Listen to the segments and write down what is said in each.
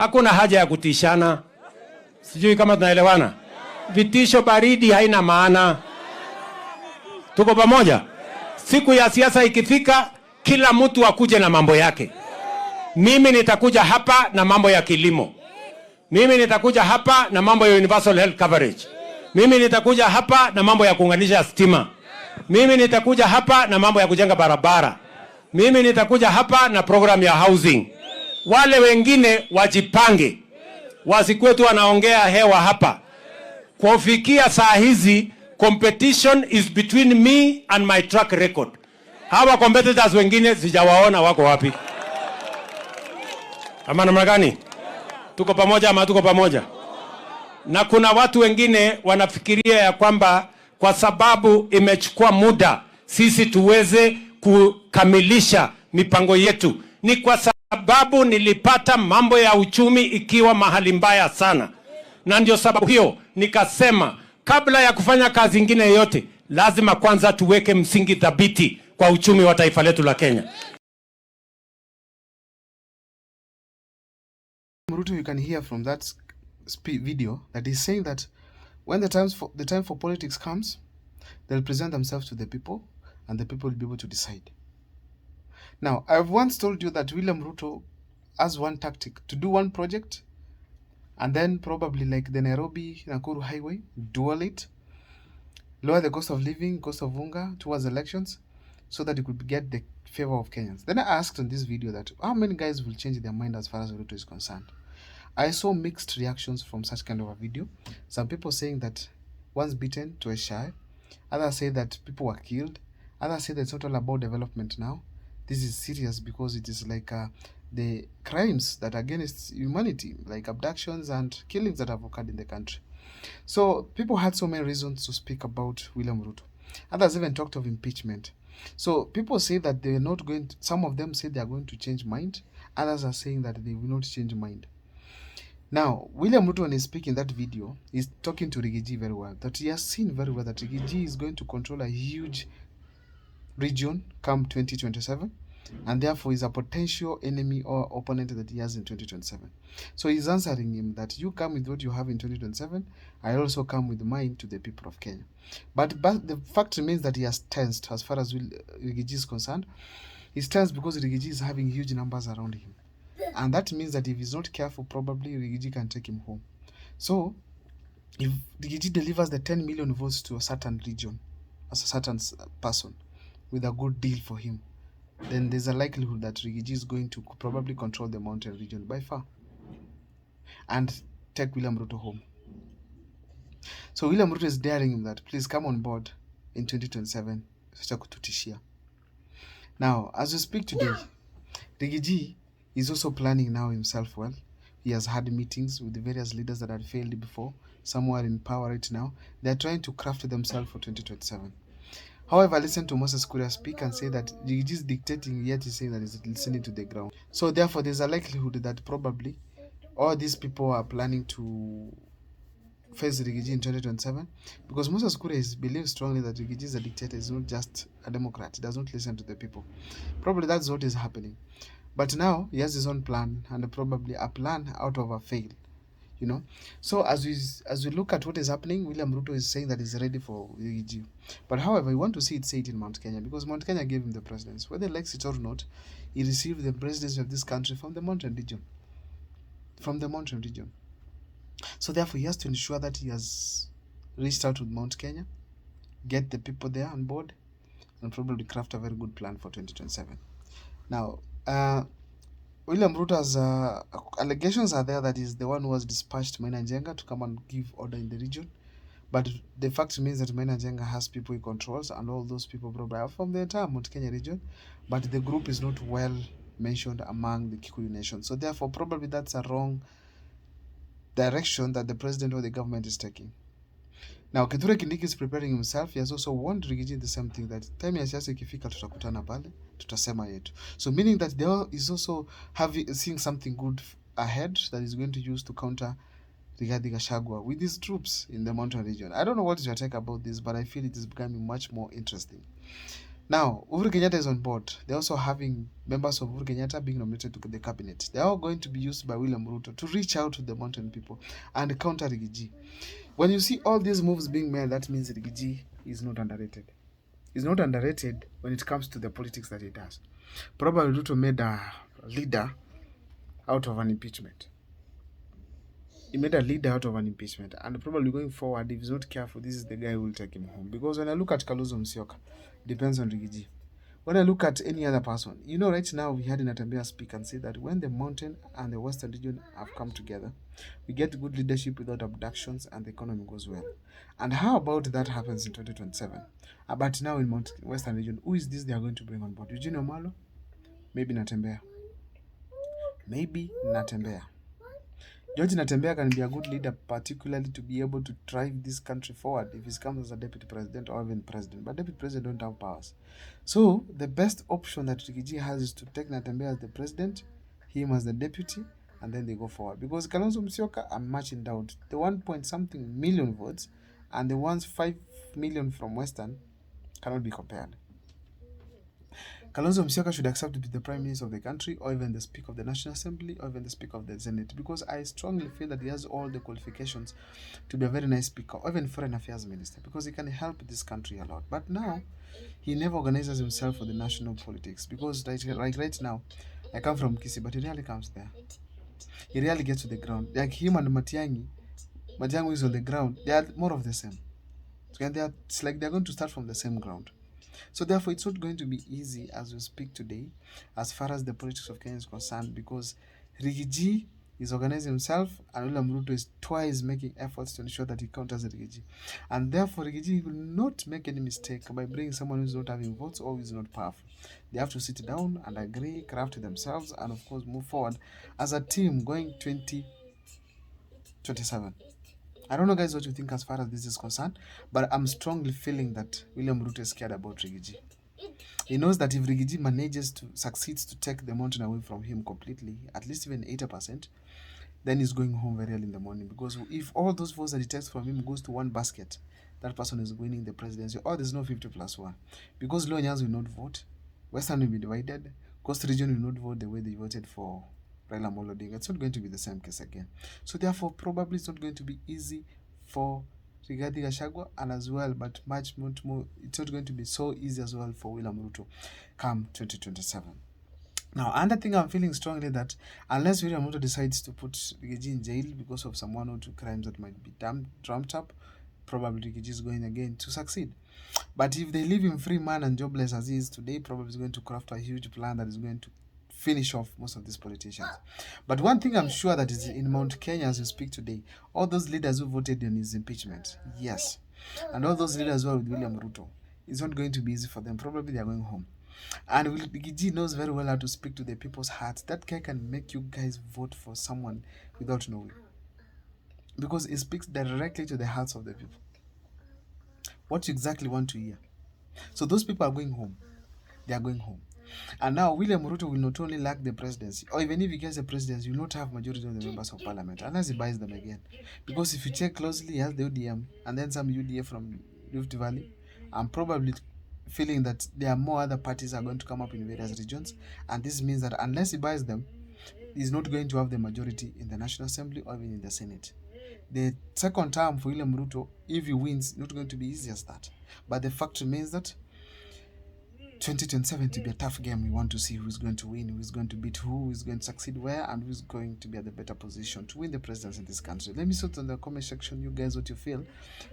Hakuna haja ya kutishana. Sijui kama tunaelewana. Vitisho baridi haina maana. Tuko pamoja? Siku ya siasa ikifika, kila mtu akuje na mambo yake. Mimi nitakuja hapa na mambo ya kilimo. Mimi nitakuja hapa na mambo ya universal health coverage. Mimi nitakuja hapa na mambo ya kuunganisha stima. Mimi nitakuja hapa na mambo ya kujenga barabara. Mimi nitakuja hapa na program ya housing. Wale wengine wajipange. Wasikuwe tu wanaongea hewa hapa. Kufikia saa hizi, competition is between me and my track record. Hawa competitors wengine sijawaona wako wapi. Ama namna gani? Tuko pamoja ama tuko pamoja? Na kuna watu wengine wanafikiria ya kwamba kwa sababu imechukua muda sisi tuweze kukamilisha mipango yetu. Ni kwa sababu nilipata mambo ya uchumi ikiwa mahali mbaya sana. Na ndio sababu hiyo nikasema kabla ya kufanya kazi nyingine yote lazima kwanza tuweke msingi thabiti kwa uchumi wa taifa letu la Kenya. Ruto, you can hear from that video that he's saying that when the time for politics comes, they'll present themselves to the people and the people will be able to decide. Now, I've once told you that William Ruto has one tactic to do one project and then probably like the Nairobi-Nakuru highway, dual it, lower the cost of living, cost of unga towards elections so that it could get the favor of Kenyans. Then I asked on this video that how many guys will change their mind as far as Ruto is concerned. I saw mixed reactions from such kind of a video. Some people saying that once beaten, twice shy. Others say that people were killed. Others say that it's not all about development now. This is serious because it is like the crimes that are against humanity, like abductions and killings that have occurred in the country. So people had so many reasons to speak about William Ruto. Others even talked of impeachment. So people say that they're not going to, some of them say they are going to change mind. Others are saying that they will not change mind. Now, William Ruto, when he's speaking that video, is talking to Rigiji very well. That he has seen very well that Rigiji is going to control a huge region come 2027. And therefore is a potential enemy or opponent that he has in 2027. So he's answering him that you come with what you have in 2027, I also come with mine to the people of Kenya. But the fact remains that he has tensed as far as Rigiji is concerned. He's tensed because Rigiji is having huge numbers around him. And that means that if he's not careful, probably Rigiji can take him home. So if Rigiji delivers the 10 million votes to a certain region, as a certain person, with a good deal for him, then there's a likelihood that Rigiji is going to probably control the mountain region by far and take William Ruto home. So William Ruto is daring him that please come on board in 2027. Now, as we speak today, Rigiji is also planning now himself well. He has had meetings with the various leaders that had failed before. Some who are in power right now. They are trying to craft themselves for 2027. However, listen to Moses Kuria speak and say that Rigiji is dictating, yet he's saying that he's listening to the ground. So therefore, there's a likelihood that probably all these people are planning to face Rigiji in 2027, because Moses Kuria believes strongly that Rigiji is a dictator, is not just a Democrat. He does not listen to the people. Probably that's what is happening. But now he has his own plan, and probably a plan out of a fail. You know, so as we look at what is happening, William Ruto is saying that he's ready for Rigiji. But however, we want to see it said in Mount Kenya, because Mount Kenya gave him the presidency. Whether he likes it or not, he received the presidency of this country from the mountain region. So therefore, he has to ensure that he has reached out with Mount Kenya, get the people there on board, and probably craft a very good plan for 2027. Now, William Ruto's allegations are there that he's the one who has dispatched Maina Njenga to come and give order in the region. But the fact remains that Maina Njenga has people he controls, and all those people probably are from the entire Mount Kenya region. But the group is not well mentioned among the Kikuyu nation. So therefore, probably that's a wrong direction that the president or the government is taking. Now, Kithure Kindiki is preparing himself. He has also warned Rigiji the same thing, that time ya siasa ikifika tutakutana pale, tutasema yetu. So meaning that there is also seeing something good ahead that is going to use to counter Ruto and Gachagua with his troops in the mountain region. I don't know what is your take about this, but I feel it is becoming much more interesting. Now, Uhuru Kenyatta is on board. They're also having members of Uhuru Kenyatta being nominated to the cabinet. They're all going to be used by William Ruto to reach out to the mountain people and counter Rigiji. When you see all these moves being made, that means Rigiji is not underrated. He's not underrated when it comes to the politics that he does. Probably Ruto made a leader out of an impeachment. He made a leader out of an impeachment, and probably going forward, if he's not careful, this is the guy who will take him home. Because when I look at Kalonzo Musyoka, depends on Rigiji. When I look at any other person, you know, right now we had Natembea speak and say that when the mountain and the western region have come together, we get good leadership without abductions and the economy goes well. And how about that happens in 2027? But now in western region, who is this they are going to bring on board? Eugene Omalo? Maybe Natembea. Maybe Natembea. George Natembea can be a good leader, particularly to be able to drive this country forward if he comes as a deputy president or even president. But deputy president don't have powers. So the best option that Rigiji has is to take Natembea as the president, him as the deputy, and then they go forward. Because Kalonzo Musyoka, I'm much in doubt. The 1 point something million votes and the ones 5 million from Western cannot be compared. Kalonzo Musyoka should accept to be the Prime Minister of the country, or even the Speaker of the National Assembly, or even the Speaker of the Senate, because I strongly feel that he has all the qualifications to be a very nice Speaker, or even Foreign Affairs Minister, because he can help this country a lot. But now, he never organizes himself for the national politics, because like right now, I come from Kisii, but he rarely comes there. He rarely gets to the ground. Like him and Matiang'i is on the ground. They are more of the same. It's like they're going to start from the same ground. So therefore, it's not going to be easy as we speak today, as far as the politics of Kenya is concerned, because Rigiji is organizing himself, and William Ruto is twice making efforts to ensure that he counters Rigiji. And therefore, Rigiji will not make any mistake by bringing someone who's not having votes or who is not powerful. They have to sit down and agree, craft themselves, and of course move forward as a team going 2027. I don't know, guys, what you think as far as this is concerned, but I'm strongly feeling that William Ruto is scared about Rigiji. He knows that if Rigiji succeeds to take the mountain away from him completely, at least even 80%, then he's going home very early in the morning. Because if all those votes that he takes from him goes to one basket, that person is winning the presidency. Or there's no 50+1. Because Luo-Nyanza will not vote, Western will be divided, Coast region will not vote the way they voted for Raila Amolo Odinga. It's not going to be the same case again. So therefore, probably it's not going to be easy for Rigathi Gachagua, and as well, but much more, it's not going to be so easy as well for William Ruto come 2027. Now, another thing I'm feeling strongly that unless William Ruto decides to put Rigiji in jail because of some 1 or 2 crimes that might be trumped up, probably Rigiji is going again to succeed. But if they leave him free man and jobless as he is today, probably is going to craft a huge plan that is going to finish off most of these politicians. But one thing I'm sure that is in Mount Kenya as we speak today, all those leaders who voted on his impeachment, yes, and all those leaders who are with William Ruto, it's not going to be easy for them. Probably they are going home. And Rigiji knows very well how to speak to the people's hearts. That guy can make you guys vote for someone without knowing, because he speaks directly to the hearts of the people. What you exactly want to hear. So those people are going home. They are going home. And now William Ruto will not only lack the presidency, or even if he gets the presidency, he will not have majority of the members of parliament unless he buys them again. Because if you check closely, he has the ODM and then some UDA from Rift Valley. I'm probably feeling that there are more other parties are going to come up in various regions, and this means that unless he buys them, he's not going to have the majority in the National Assembly or even in the Senate. The second term for William Ruto, if he wins, not going to be easy as that. But the fact remains that 2027 to be a tough game. We want to see who's going to win, who's going to beat who is going to succeed where, and who's going to be at the better position to win the presidency in this country. Let me know in the comment section, you guys, what you feel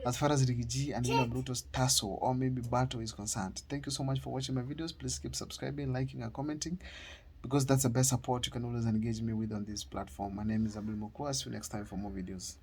as far as Rigiji and William Ruto's tussle or maybe battle is concerned. Thank you so much for watching my videos. Please keep subscribing, liking, and commenting, because that's the best support you can always engage me with on this platform. My name is Abdul Mokwa. See you next time for more videos.